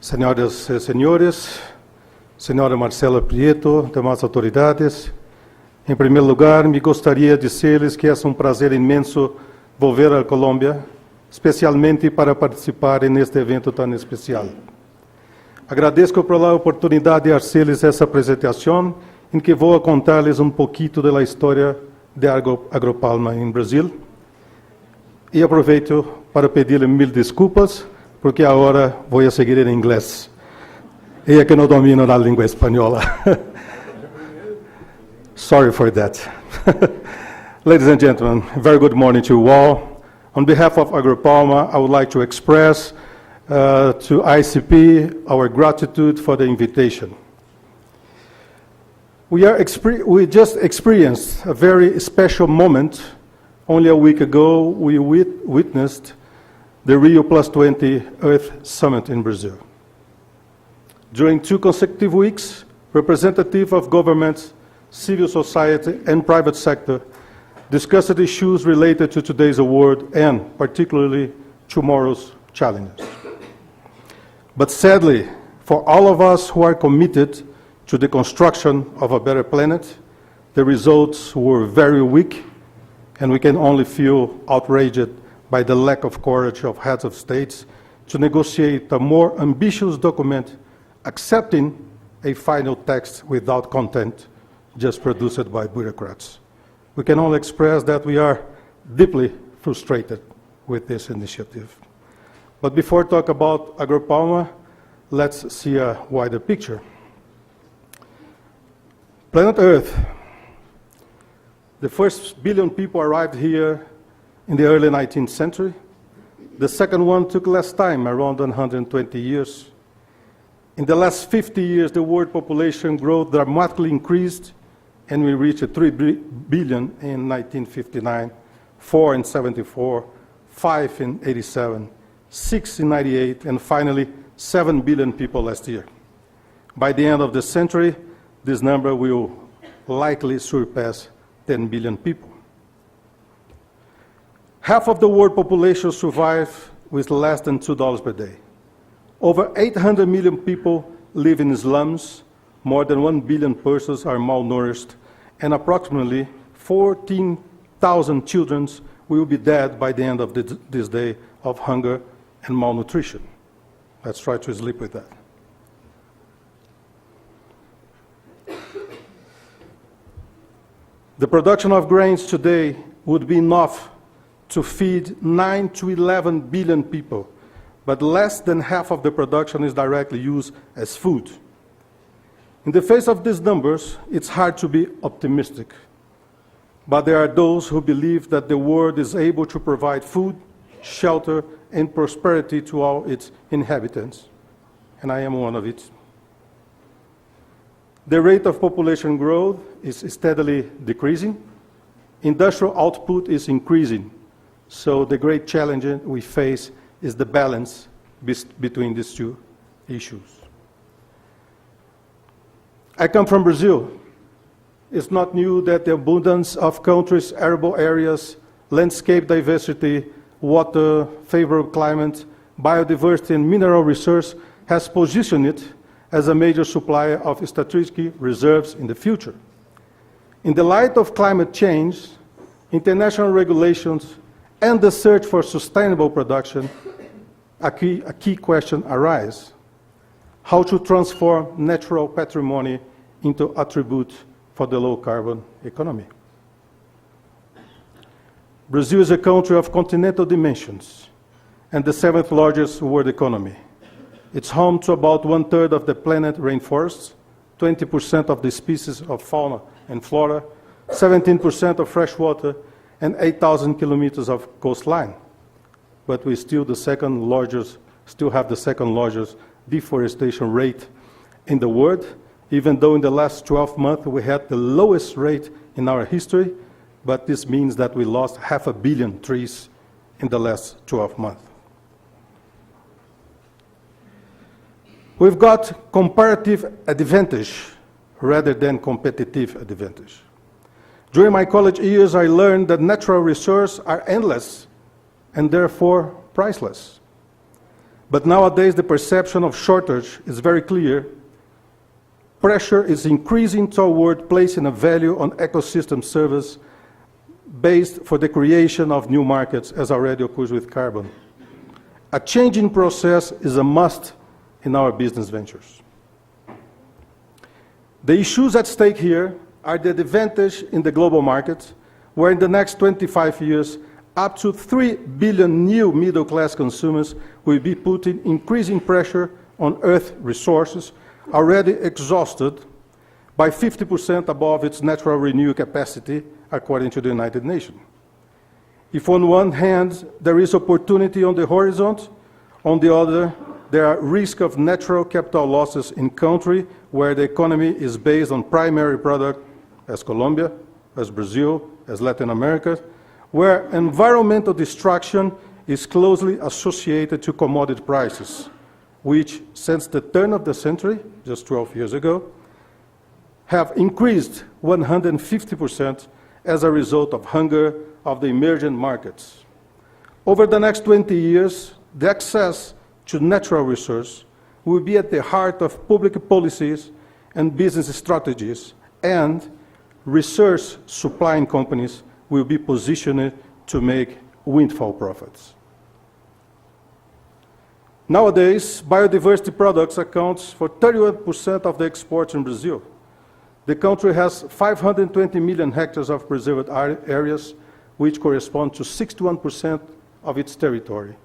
Senhoras e senhores, senhora Marcelo Brito, demais autoridades, em primeiro lugar, me gostaria de dizer-lhes que é um prazer imenso volver à Colômbia, especialmente para participar neste evento tão especial. Agradeço pela oportunidade de fazer-lhes essa apresentação, em que vou contar-lhes um pouquinho da história de agropalma em Brasil. E aproveito para pedir-lhe mil desculpas, porque agora vou seguir em inglês. E é que não domino a língua espanhola. Sorry for that. Ladies and gentlemen, very good morning to you all. On behalf of Agropalma, I would like to express to ICP our gratitude for the invitation. We just experienced a very special moment. Only a week ago, we witnessed the Rio +20 Earth Summit in Brazil. During 2 consecutive weeks, representatives of governments, civil society, and private sector discussed issues related to today's award and particularly tomorrow's challenges. But sadly, for all of us who are committed to the construction of a better planet, the results were very weak, and we can only feel outraged by the lack of courage of heads of states to negotiate a more ambitious document accepting a final text without content just produced by bureaucrats. We can only express that we are deeply frustrated with this initiative. But before I talk about Agropalma, let's see a wider picture. Planet Earth. The first billion people arrived here in the early 19th century. The second one took less time, around 120 years. In the last 50 years, the world population growth dramatically increased, and we reached 3 billion in 1959, 4 in 74, 5 in 87, 6 in 98, and finally 7 billion people last year. By the end of the century, this number will likely surpass 10 billion people. Half of the world population survive with less than $2 per day. Over 800 million people live in slums, more than 1 billion persons are malnourished, and approximately 14,000 children will be dead by the end of this day of hunger and malnutrition. Let's try to sleep with that. The production of grains today would be enough to feed 9 to 11 billion people, but less than half of the production is directly used as food. In the face of these numbers, it's hard to be optimistic, but there are those who believe that the world is able to provide food, shelter, and prosperity to all its inhabitants, and I am one of it. The rate of population growth is steadily decreasing. Industrial output is increasing. So the great challenge we face is the balance between these two issues. I come from Brazil. It's not new that the abundance of country's arable areas, landscape diversity, water, favorable climate, biodiversity, and mineral resource has positioned it as a major supplier of strategic reserves in the future. In the light of climate change, international regulations, and the search for sustainable production, a key question arises: how to transform natural patrimony into attribute for the low-carbon economy. Brazil is a country of continental dimensions and the 7th largest world economy. It's home to about 1/3 of the planet rainforests, 20% of the species of fauna and flora, 17% of fresh water, and 8,000 kilometers of coastline. But we still have the second largest deforestation rate in the world, even though in the last 12 months we had the lowest rate in our history, but this means that we lost 500 million trees in the last 12 months. We've got comparative advantage rather than competitive advantage. During my college years, I learned that natural resources are endless and therefore priceless. But nowadays, the perception of shortage is very clear. Pressure is increasing toward placing a value on ecosystem service based for the creation of new markets, as already occurs with carbon. A changing process is a must in our business ventures. The issues at stake here are the advantage in the global market, where in the next 25 years, up to 3 billion new middle-class consumers will be putting increasing pressure on Earth resources, already exhausted by 50% above its natural renewal capacity, according to the United Nations. If on one hand there is opportunity on the horizon, on the other there are risks of natural capital losses in countries where the economy is based on primary product, as Colombia, as Brazil, as Latin America, where environmental destruction is closely associated to commodity prices, which since the turn of the century, just 12 years ago, have increased 150% as a result of hunger of the emerging markets. Over the next 20 years, the access to natural resources will be at the heart of public policies and business strategies, and resource supplying companies will be positioned to make windfall profits. Nowadays, biodiversity products accounts for 31% of the exports in Brazil. The country has 520 million hectares of preserved areas, which correspond to 61% of its territory.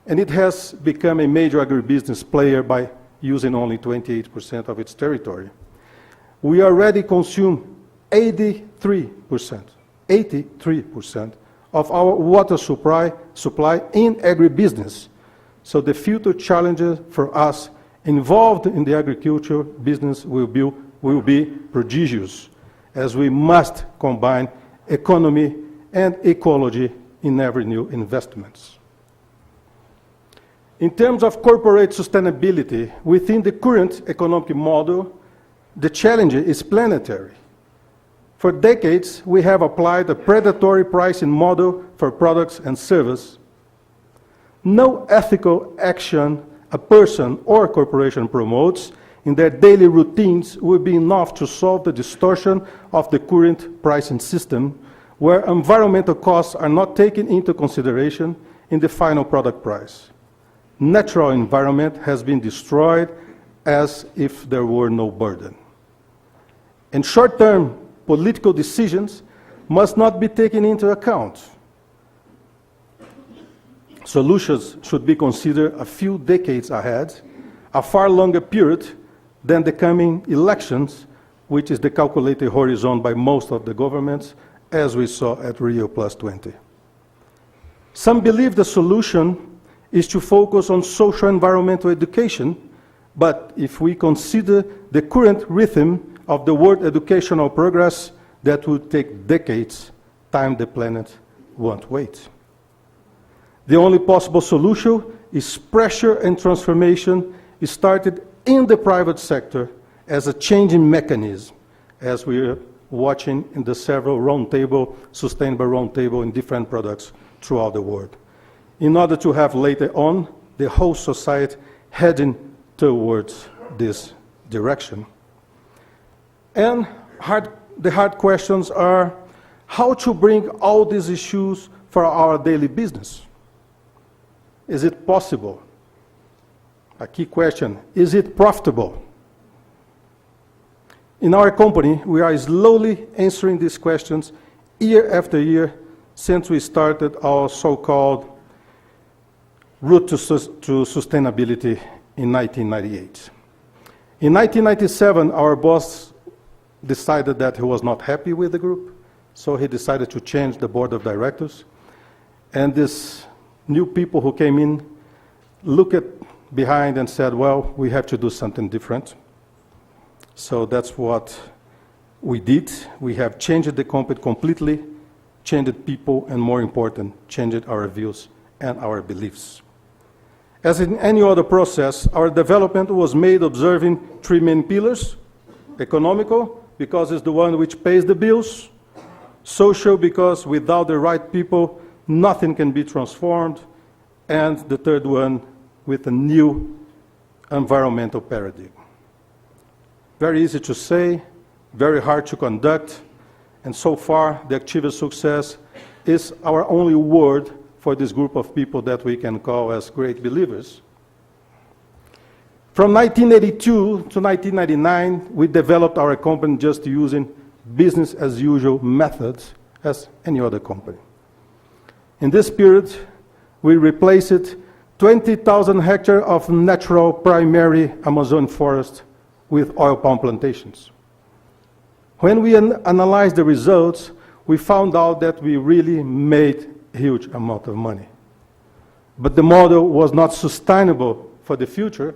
And it has become a major agribusiness player by using only 28% of its territory. We already consume 83% of our water supply in agribusiness. So the future challenges for us involved in the agriculture business will be prodigious, as we must combine economy and ecology in every new investments. In terms of corporate sustainability, within the current economic model, the challenge is planetary. For decades, we have applied a predatory pricing model for products and services. No ethical action a person or corporation promotes in their daily routines will be enough to solve the distortion of the current pricing system, where environmental costs are not taken into consideration in the final product price. Natural environment has been destroyed as if there were no burden. And short-term political decisions must not be taken into account. Solutions should be considered a few decades ahead, a far longer period than the coming elections, which is the calculated horizon by most of the governments, as we saw at Rio+20. Some believe the solution is to focus on social environmental education, but if we consider the current rhythm of the world educational progress, that would take decades. Time the planet won't wait. The only possible solution is pressure and transformation is started in the private sector as a changing mechanism, as we are watching in the several sustainable roundtable in different products throughout the world, in order to have later on the whole society heading towards this direction. And the hard questions are how to bring all these issues for our daily business. Is it possible? A key question, is it profitable? In our company, we are slowly answering these questions year after year since we started our so-called route to sustainability in 1998. In 1997, our boss decided that he was not happy with the group, so he decided to change the board of directors. And these new people who came in looked behind and said, well, we have to do something different. So that's what we did. We have changed the company completely, changed people, and more important, changed our views and our beliefs. As in any other process, our development was made observing three main pillars: economical, because it's the one which pays the bills; social, because without the right people, nothing can be transformed; and the third one, with a new environmental paradigm. Very easy to say, very hard to conduct, and so far the achieved success is our only word for this group of people that we can call as great believers. From 1982 to 1999, we developed our company just using business as usual methods as any other company. In this period, we replaced 20,000 hectares of natural primary Amazon forest with oil palm plantations. When we analyzed the results, we found out that we really made a huge amount of money. But the model was not sustainable for the future,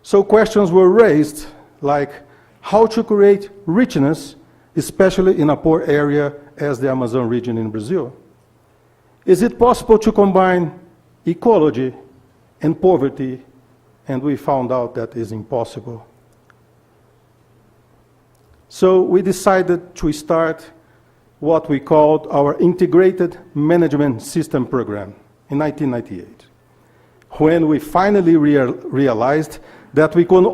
so questions were raised like how to create richness, especially in a poor area as the Amazon region in Brazil. Is it possible to combine ecology and poverty? And we found out that is impossible. So we decided to start what we called our Integrated Management System program in 1998, when we finally realized that we could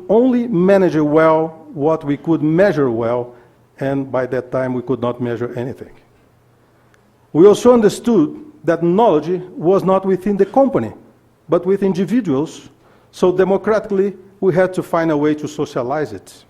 only manage well what we could measure well, and by that time we could not measure anything. We also understood that knowledge was not within the company, but with individuals, so democratically we had to find a way to socialize it.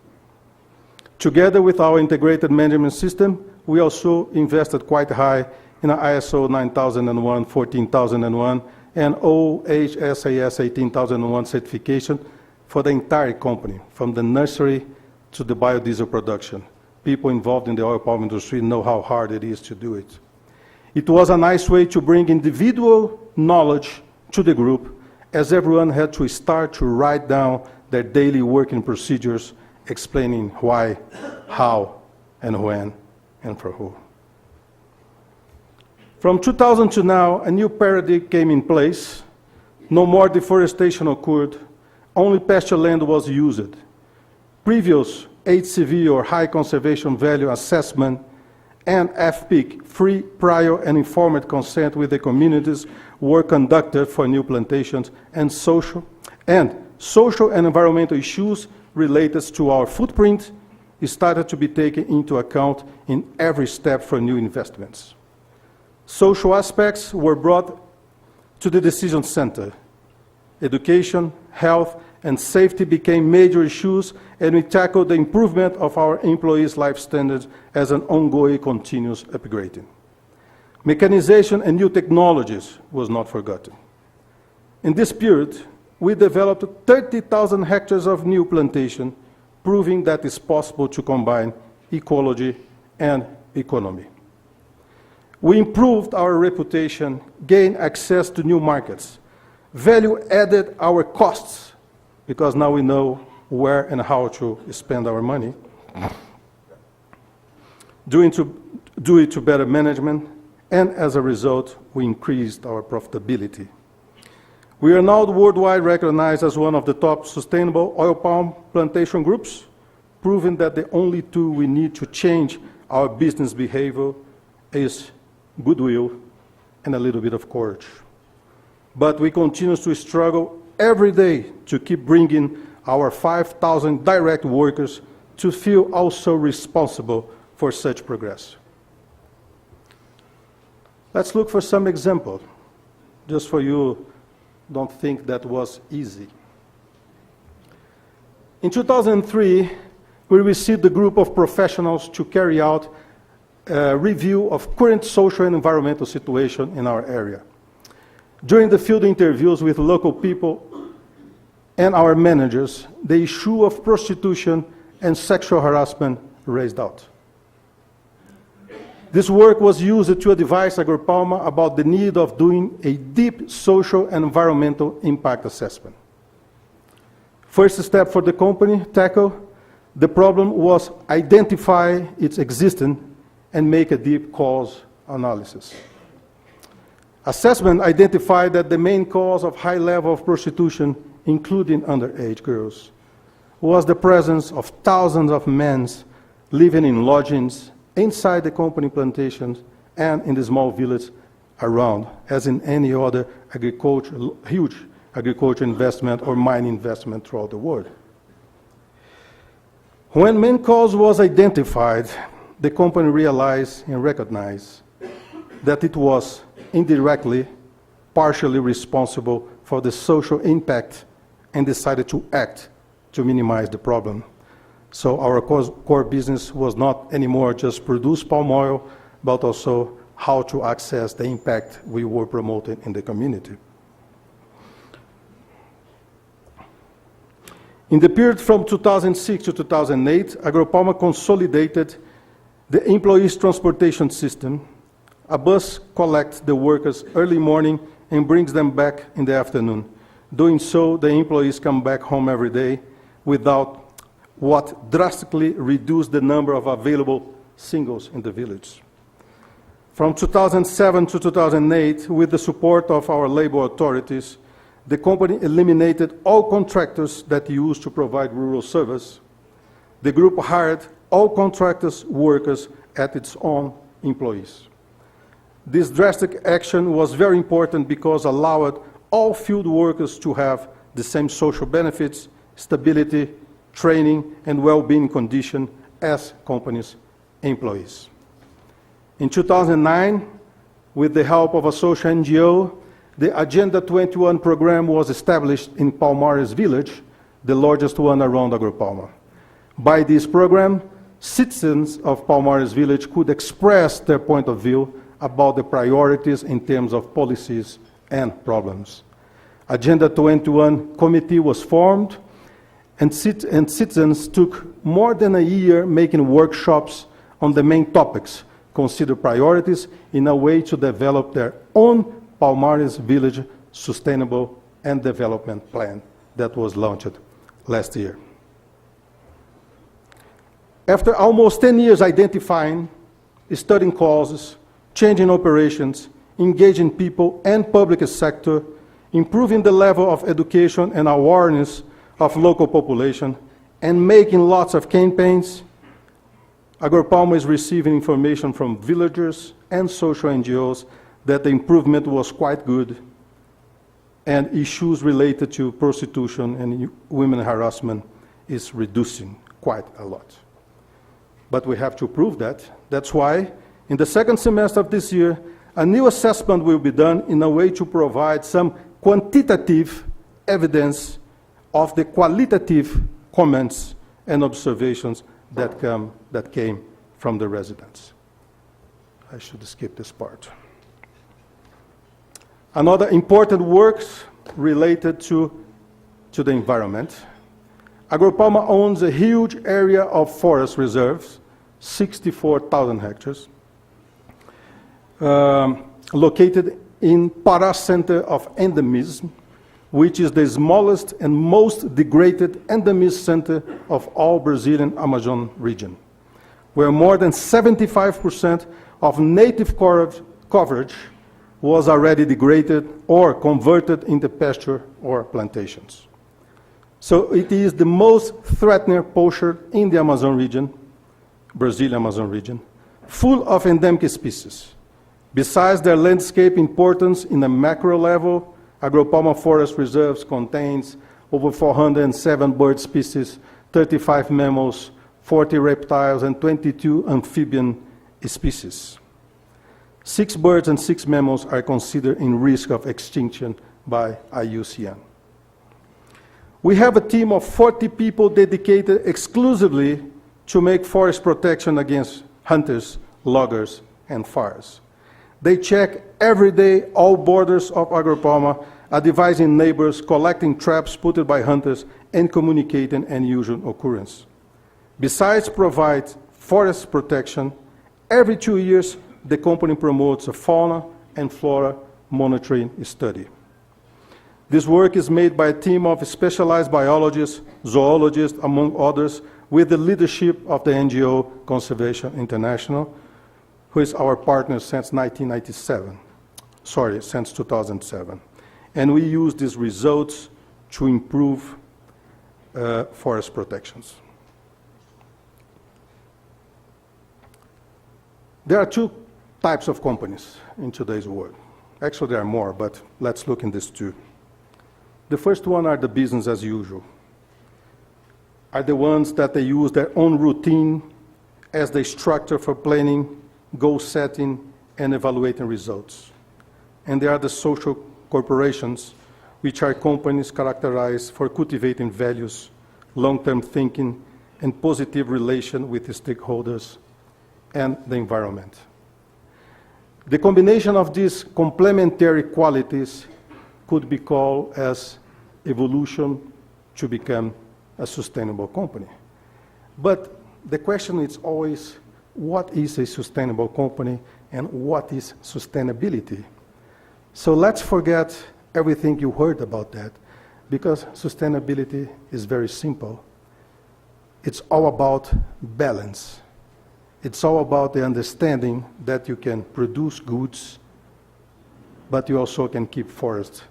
Together with our integrated management system, we also invested quite high in ISO 9001, 14001, and OHSAS 18001 certification for the entire company, from the nursery to the biodiesel production. People involved in the oil palm industry know how hard it is to do it. It was a nice way to bring individual knowledge to the group, as everyone had to start to write down their daily working procedures, explaining why, how, and when, and for who. From 2000 to now, a new paradigm came in place. No more deforestation occurred. Only pasture land was used. Previous HCV, or High Conservation Value Assessment, and FPIC, free, prior, and informed consent with the communities, were conducted for new plantations, and social and environmental issues related to our footprint started to be taken into account in every step for new investments. Social aspects were brought to the decision center. Education, health, and safety became major issues, and we tackled the improvement of our employees' life standards as an ongoing, continuous upgrading. Mechanization and new technologies was not forgotten. In this period, we developed 30,000 hectares of new plantation, proving that it's possible to combine ecology and economy. We improved our reputation, gained access to new markets, value added our costs, because now we know where and how to spend our money, due to better management, and as a result, we increased our profitability. We are now worldwide recognized as one of the top sustainable oil palm plantation groups, proving that the only tool we need to change our business behavior is goodwill and a little bit of courage. But we continue to struggle every day to keep bringing our 5,000 direct workers to feel also responsible for such progress. Let's look for some example, just for you don't think that was easy. In 2003, we received a group of professionals to carry out a review of current social and environmental situation in our area. During the field interviews with local people and our managers, the issue of prostitution and sexual harassment raised out. This work was used to advise Agropalma about the need of doing a deep social and environmental impact assessment. First step for the company tackle the problem was identify its existence and make a deep cause analysis. Assessment identified that the main cause of high level of prostitution, including underage girls, was the presence of thousands of men living in lodgings inside the company plantations and in the small villages around, as in any other huge agriculture investment or mine investment throughout the world. When main cause was identified, the company realized and recognized that it was indirectly, partially responsible for the social impact and decided to act to minimize the problem. So our core business was not anymore just produce palm oil, but also how to access the impact we were promoting in the community. In the period from 2006 to 2008, Agropalma consolidated the employees' transportation system. A bus collects the workers early morning and brings them back in the afternoon. Doing so, the employees come back home every day without what drastically reduced the number of available singles in the village. From 2007 to 2008, with the support of our labor authorities, the company eliminated all contractors that used to provide rural service. The group hired all contractors workers at its own employees. This drastic action was very important because it allowed all field workers to have the same social benefits, stability, training, and well-being condition as company's employees. In 2009, with the help of a social NGO, the Agenda 21 program was established in Palmares village, the largest one around Agropalma. By this program, citizens of Palmares village could express their point of view about the priorities in terms of policies and problems. Agenda 21 committee was formed, and citizens took more than a year making workshops on the main topics, consider priorities in a way to develop their own Palmares Village Sustainable and Development Plan that was launched last year. After almost 10 years identifying, studying causes, changing operations, engaging people and public sector, improving the level of education and awareness of local population, and making lots of campaigns, Agropalma is receiving information from villagers and social NGOs that the improvement was quite good, and issues related to prostitution and women harassment is reducing quite a lot. But we have to prove that. That's why, in the second semester of this year, a new assessment will be done in a way to provide some quantitative evidence of the qualitative comments and observations that came from the residents. I should skip this part. Another important work related to the environment. Agropalma owns a huge area of forest reserves, 64,000 hectares, located in Pará Center of Endemism, which is the smallest and most degraded endemism center of all Brazilian Amazon region, where more than 75% of native coverage was already degraded or converted into pasture or plantations. So it is the most threatened poacher in the Amazon region, Brazilian Amazon region, full of endemic species. Besides their landscape importance in a macro level, Agropalma Forest Reserves contains over 407 bird species, 35 mammals, 40 reptiles, and 22 amphibian species. 6 birds and 6 mammals are considered in risk of extinction by IUCN. We have a team of 40 people dedicated exclusively to make forest protection against hunters, loggers, and fires. They check every day all borders of Agropalma, advising neighbors, collecting traps put by hunters, and communicating unusual occurrence. Besides provide forest protection, every 2 years, the company promotes a fauna and flora monitoring study. This work is made by a team of specialized biologists, zoologists, among others, with the leadership of the NGO Conservation International, who is our partner since 2007. And we use these results to improve forest protections. There are 2 types of companies in today's world. Actually, there are more, but let's look in these 2. The first one are the business as usual, are the ones that they use their own routine as the structure for planning, goal setting, and evaluating results. And there are the social corporations, which are companies characterized for cultivating values, long-term thinking, and positive relation with the stakeholders and the environment. The combination of these complementary qualities could be called as evolution to become a sustainable company. But the question is always, what is a sustainable company and what is sustainability? So let's forget everything you heard about that, because sustainability is very simple. It's all about balance. It's all about the understanding that you can produce goods, but you also can keep forests,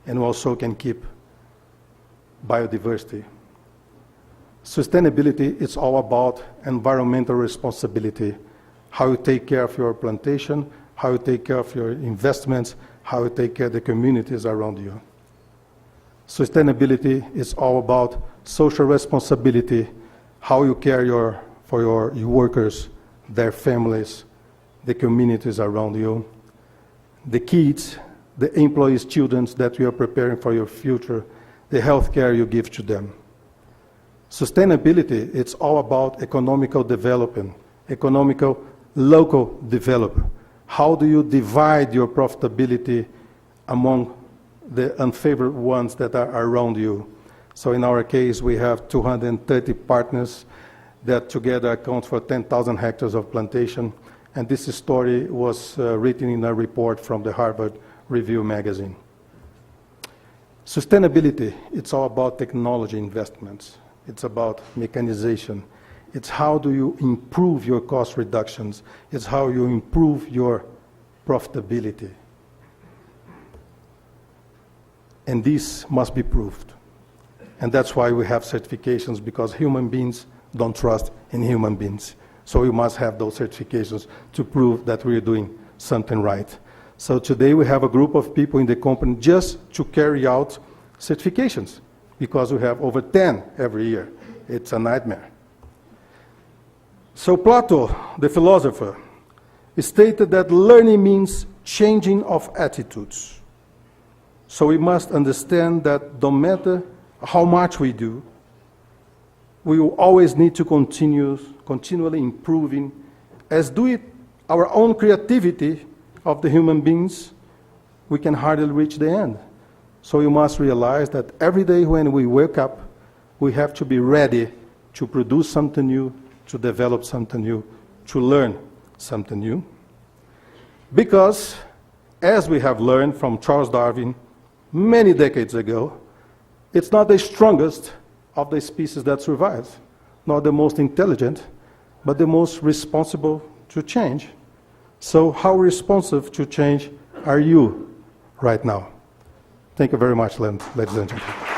and you also can keep biodiversity. Sustainability is all about environmental responsibility, how you take care of your plantation, how you take care of your investments, how you take care of the communities around you. Sustainability is all about social responsibility, how you care for your workers, their families, the communities around you, the kids, the employees, children that you are preparing for your future, the health care you give to them. Sustainability, it's all about economical development, economical local development. How do you divide your profitability among the unfavored ones that are around you? So in our case, we have 230 partners that together account for 10,000 hectares of plantation. And this story was written in a report from the Harvard Review magazine. Sustainability, it's all about technology investments. It's about mechanization. It's how do you improve your cost reductions. It's how you improve your profitability. And this must be proved. And that's why we have certifications, because human beings don't trust in human beings. So we must have those certifications to prove that we're doing something right. So today we have a group of people in the company just to carry out certifications, because we have over 10 every year. It's a nightmare. So Plato, the philosopher, stated that learning means changing of attitudes. So we must understand that no matter how much we do, we will always need to continually improving, as do it our own creativity of the human beings, we can hardly reach the end. So you must realize that every day when we wake up, we have to be ready to produce something new, to develop something new, to learn something new. Because, as we have learned from Charles Darwin many decades ago, it's not the strongest of the species that survives, not the most intelligent, but the most responsible to change. So how responsive to change are you right now? Thank you very much, ladies and gentlemen.